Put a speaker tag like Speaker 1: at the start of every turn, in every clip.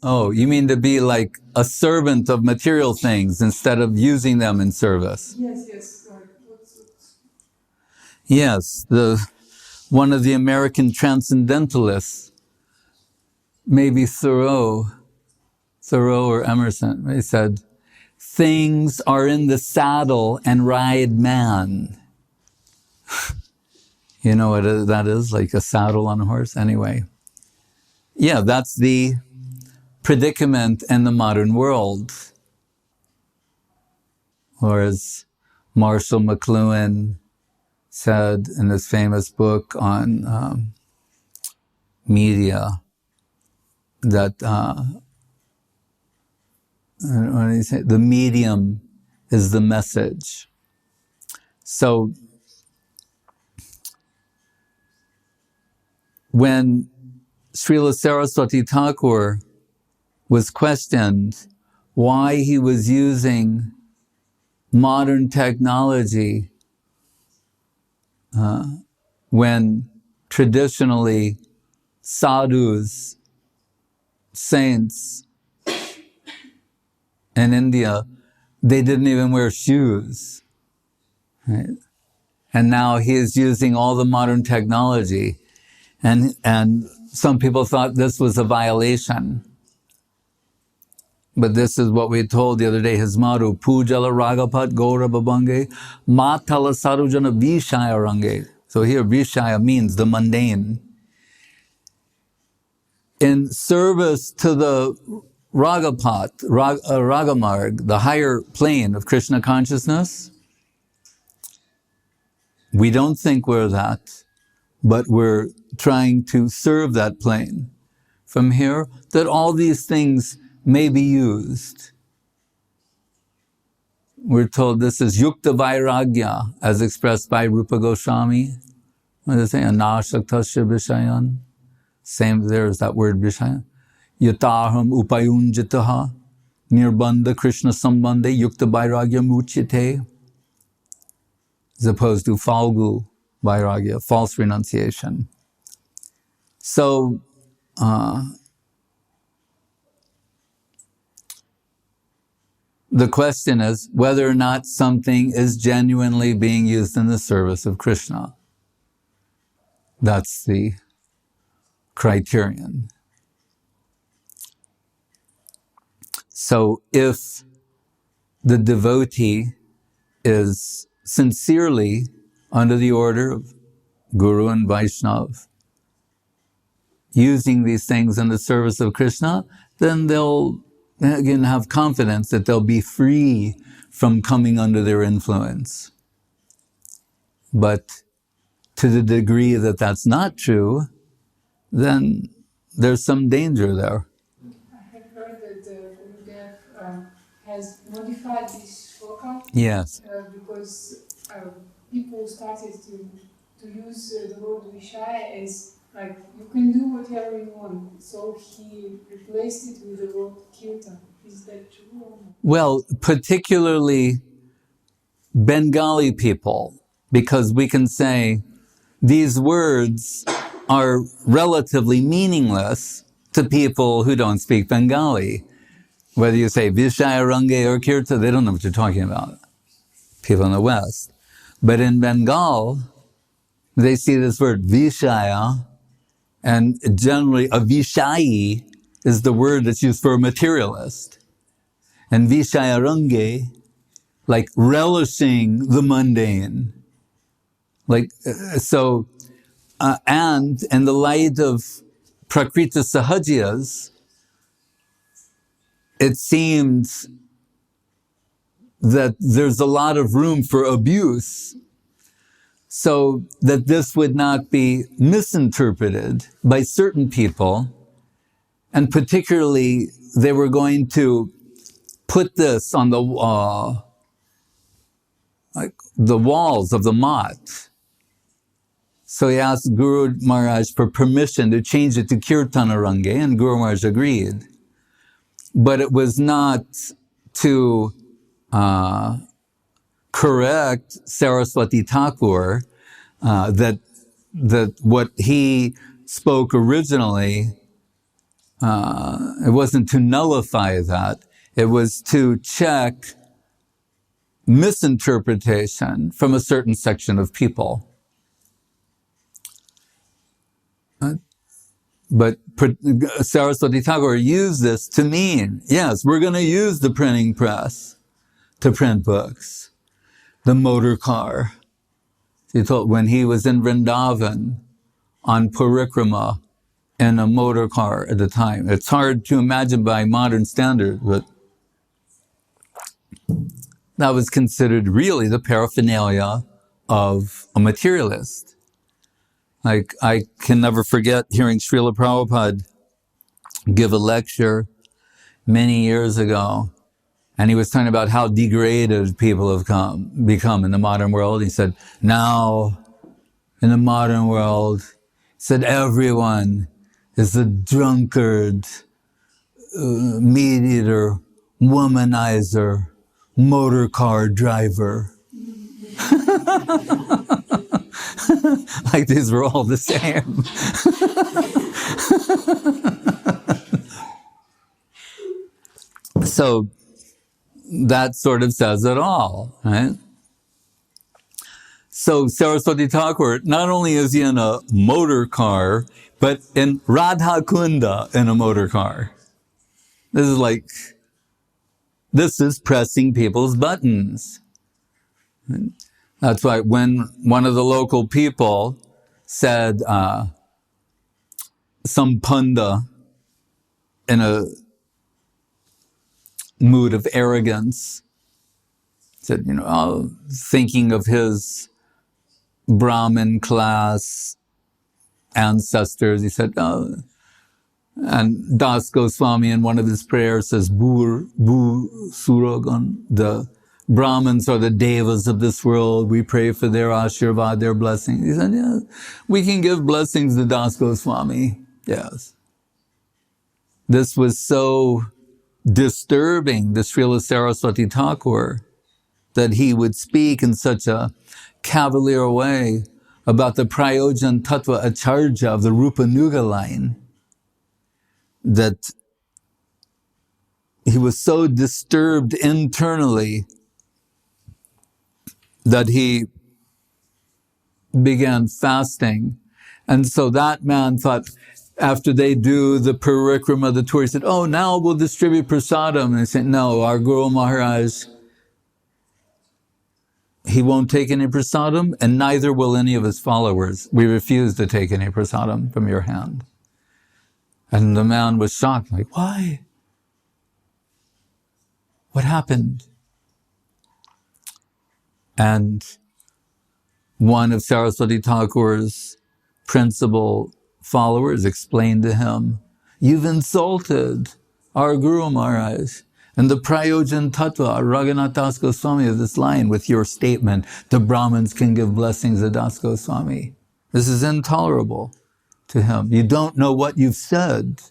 Speaker 1: Oh, you mean to be like a servant of material things instead of using them in service?
Speaker 2: Yes, yes.
Speaker 1: Yes, one of the American transcendentalists, maybe Thoreau or Emerson, they said, things are in the saddle and ride man. You know what that is? Like a saddle on a horse? Anyway. Yeah, that's the predicament in the modern world. Or as Marshall McLuhan said in his famous book on media, that what did he say? The medium is the message. So when Srila Saraswati Thakur was questioned why he was using modern technology when traditionally sadhus, saints in India, they didn't even wear shoes. Right? And now he is using all the modern technology. And some people thought this was a violation. But this is what we told the other day, his motto, Pujala Ragapat Gaura Babange, Matala Sarujana Vishaya Range. So here Vishaya means the mundane. In service to the Ragamarg, the higher plane of Krishna consciousness, we don't think we're that, but we're trying to serve that plane. From here, that all these things may be used. We're told this is Yukta Vairagya, as expressed by Rupa Goswami. What does it say? Anashaktasya Vishayan. Same there is that word Vishayan. Yataham upayunjitaha nirbandha Krishna sambandhe yukta vairagya muchyate. As opposed to falgu vairagya, false renunciation. So, the question is whether or not something is genuinely being used in the service of Krishna. That's the criterion. So if the devotee is sincerely under the order of Guru and Vaishnav, using these things in the service of Krishna, then they'll again have confidence that they'll be free from coming under their influence. But to the degree that that's not true, then there's some danger there.
Speaker 2: I have heard that Gurudev has modified this shloka.
Speaker 1: Yes.
Speaker 2: Because people started to use the word Vishaya as like you can do whatever you want. So he replaced it with the word Kirtan. Is that true?
Speaker 1: Well, particularly Bengali people, because we can say these words are relatively meaningless to people who don't speak Bengali. Whether you say Vishaya Range or Kirta, they don't know what you're talking about. People in the West. But in Bengal, they see this word Vishaya, and generally a Vishayi is the word that's used for a materialist. And Vishaya Range, like relishing the mundane. Like, so, and in the light of Prakriti Sahajiyas, it seems that there's a lot of room for abuse, so that this would not be misinterpreted by certain people, and particularly they were going to put this on the walls of the Mat. So he asked Guru Maharaj for permission to change it to Kirtana Range, and Guru Maharaj agreed. But it was not to correct Saraswati Thakur that what he spoke originally It wasn't to nullify that. It was to check misinterpretation from a certain section of people. But Saraswati Thakur used this to mean, yes, we're going to use the printing press to print books, the motor car. He told when he was in Vrindavan on parikrama in a motor car at the time. It's hard to imagine by modern standards, but that was considered really the paraphernalia of a materialist. Like, I can never forget hearing Srila Prabhupada give a lecture many years ago, and he was talking about how degraded people have become in the modern world. He said, now, in the modern world, he said, everyone is a drunkard, meat eater, womanizer, motor car driver. Like these were all the same. So that sort of says it all, right? So Saraswati Thakur, not only is he in a motor car, but in Radha Kunda in a motor car. This is pressing people's buttons. That's why when one of the local people said, some punda in a mood of arrogance, said, thinking of his Brahmin class ancestors, he said, and Das Goswami in one of his prayers says, Bu Suragan, the Brahmins are the devas of this world. We pray for their ashirvad, their blessings. He said, yeah, we can give blessings to Das Goswami. Yes. This was so disturbing to Srila Saraswati Thakur that he would speak in such a cavalier way about the Prayojan Tattva Acharya of the Rupa Nuga line, that he was so disturbed internally that he began fasting. And so that man thought, after they do the parikrama, the tour, he said, oh, now we'll distribute prasadam. And they said, no, our Guru Maharaj, he won't take any prasadam, and neither will any of his followers. We refuse to take any prasadam from your hand. And the man was shocked, like, why? What happened? And one of Saraswati Thakur's principal followers explained to him, you've insulted our Guru Maharaj and the Prayojan Tattva, Raghunath Das Goswami of this line with your statement, the Brahmins can give blessings to Das Goswami. This is intolerable to him. You don't know what you've said.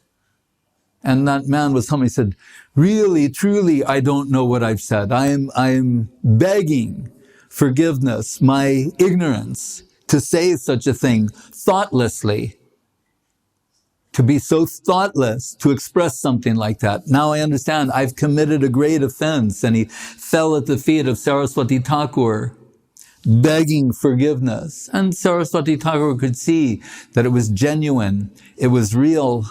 Speaker 1: And that man was humble. He said, really, truly, I don't know what I've said. I am begging forgiveness, my ignorance, to say such a thing thoughtlessly, to be so thoughtless, to express something like that. Now I understand I've committed a great offense. And he fell at the feet of Saraswati Thakur, begging forgiveness. And Saraswati Thakur could see that it was genuine, it was real,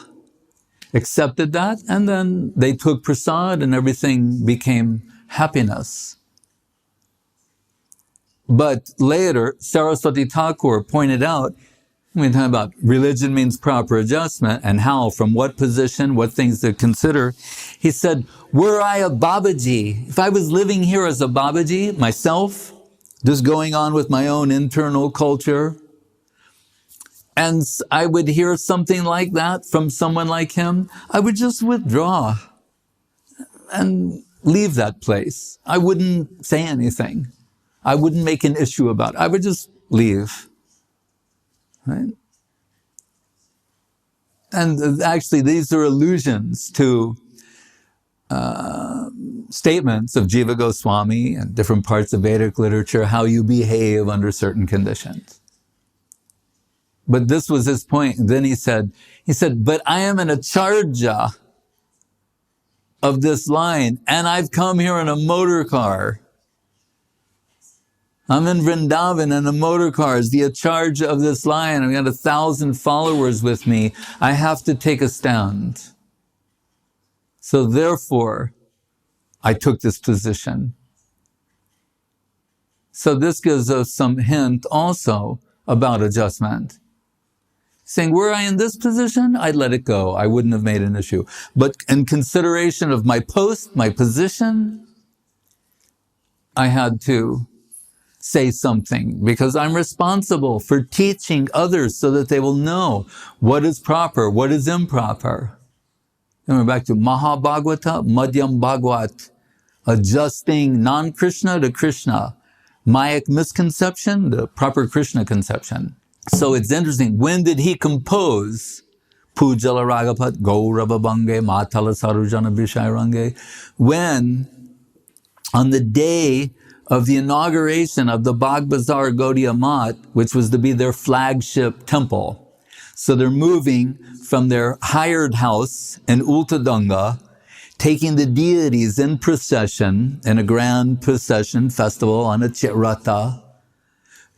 Speaker 1: accepted that, and then they took prasad and everything became happiness. But later, Saraswati Thakur pointed out, when we talk about religion means proper adjustment and how, from what position, what things to consider. He said, were I a Babaji, if I was living here as a Babaji myself, just going on with my own internal culture, and I would hear something like that from someone like him, I would just withdraw and leave that place. I wouldn't say anything. I wouldn't make an issue about it. I would just leave. Right? And actually, these are allusions to statements of Jiva Goswami and different parts of Vedic literature, how you behave under certain conditions. But this was his point. And then he said, but I am in a charja of this line, and I've come here in a motor car. I'm in Vrindavan in a motor car as the acharya of this line. I've got 1,000 followers with me. I have to take a stand. So therefore, I took this position. So this gives us some hint also about adjustment. Saying, were I in this position, I'd let it go. I wouldn't have made an issue. But in consideration of my post, my position, I had to say something because I'm responsible for teaching others so that they will know what is proper, what is improper. And we're back to Mahabhagavata, Madhyam Bhagavat, adjusting non-Krishna to Krishna. Mayak misconception, the proper Krishna conception. So it's interesting. When did he compose Pujala Ragapat Gaurabhabange Matala Sarujana Vishairange? When, on the day of the inauguration of the Bagh Bazar Gaudiya Math, which was to be their flagship temple. So they're moving from their hired house in Ultadanga, taking the deities in procession, in a grand procession festival on a Chitrata,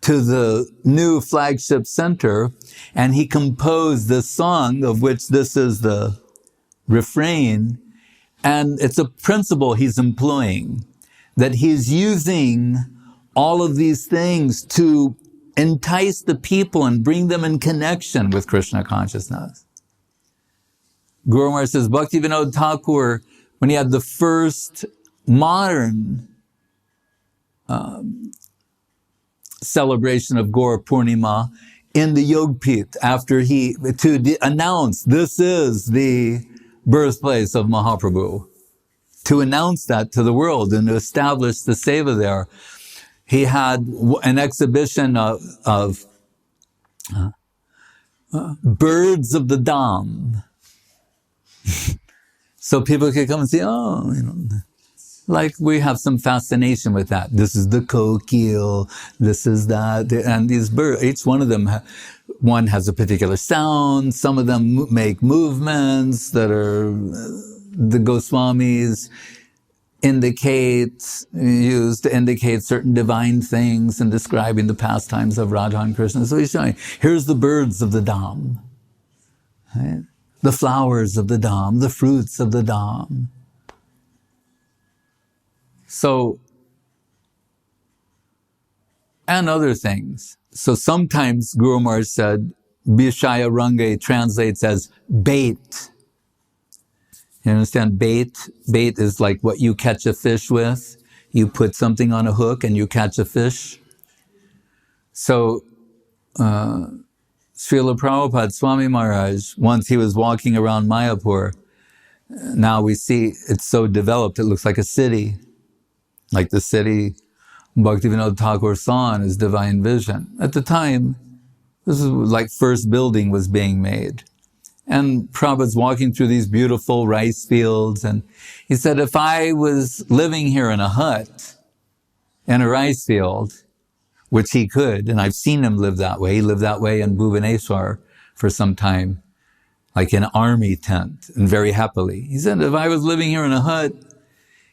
Speaker 1: to the new flagship center, and he composed this song, of which this is the refrain, and it's a principle he's employing, that he's using all of these things to entice the people and bring them in connection with Krishna consciousness. Guru Maharaj says, Bhaktivinoda Thakur, when he had the first modern celebration of Gaur Purnima in the Yogpit, after to announce this is the birthplace of Mahaprabhu, to announce that to the world and to establish the seva there, he had an exhibition of birds of the Dham. So people could come and see, like we have some fascination with that. This is the kokil, this is that, and these birds, each one of them, one has a particular sound, some of them make movements that are, the Goswamis used to indicate certain divine things in describing the pastimes of Radha and Krishna. So he's showing, here's the birds of the Dham, right? The flowers of the Dham, the fruits of the Dham. So, and other things. So sometimes Guru Maharaj said, Bishaya Range translates as bait. You understand? Bait? Bait is like what you catch a fish with. You put something on a hook and you catch a fish. So, Srila Prabhupada, Swami Maharaj, once he was walking around Mayapur, now we see it's so developed, it looks like a city. Like the city Bhaktivinoda Thakur saw in his divine vision. At the time, this is like first building was being made. And Prabhupada's walking through these beautiful rice fields, and he said, if I was living here in a hut, in a rice field, which he could, and I've seen him live that way. He lived that way in Bhubaneswar for some time, like in an army tent, and very happily. He said, if I was living here in a hut, he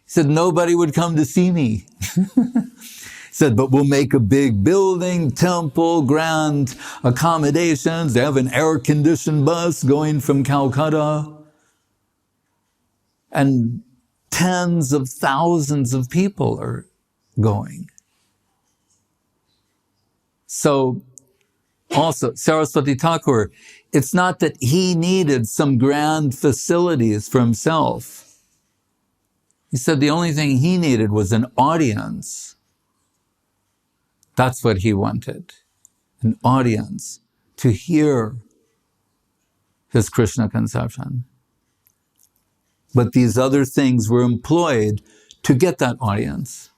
Speaker 1: said, nobody would come to see me. He said, but we'll make a big building, temple, grand accommodations. They have an air-conditioned bus going from Calcutta. And tens of thousands of people are going. So, also, Saraswati Thakur, it's not that he needed some grand facilities for himself. He said the only thing he needed was an audience. That's what he wanted. An audience to hear his Krishna conception. But these other things were employed to get that audience.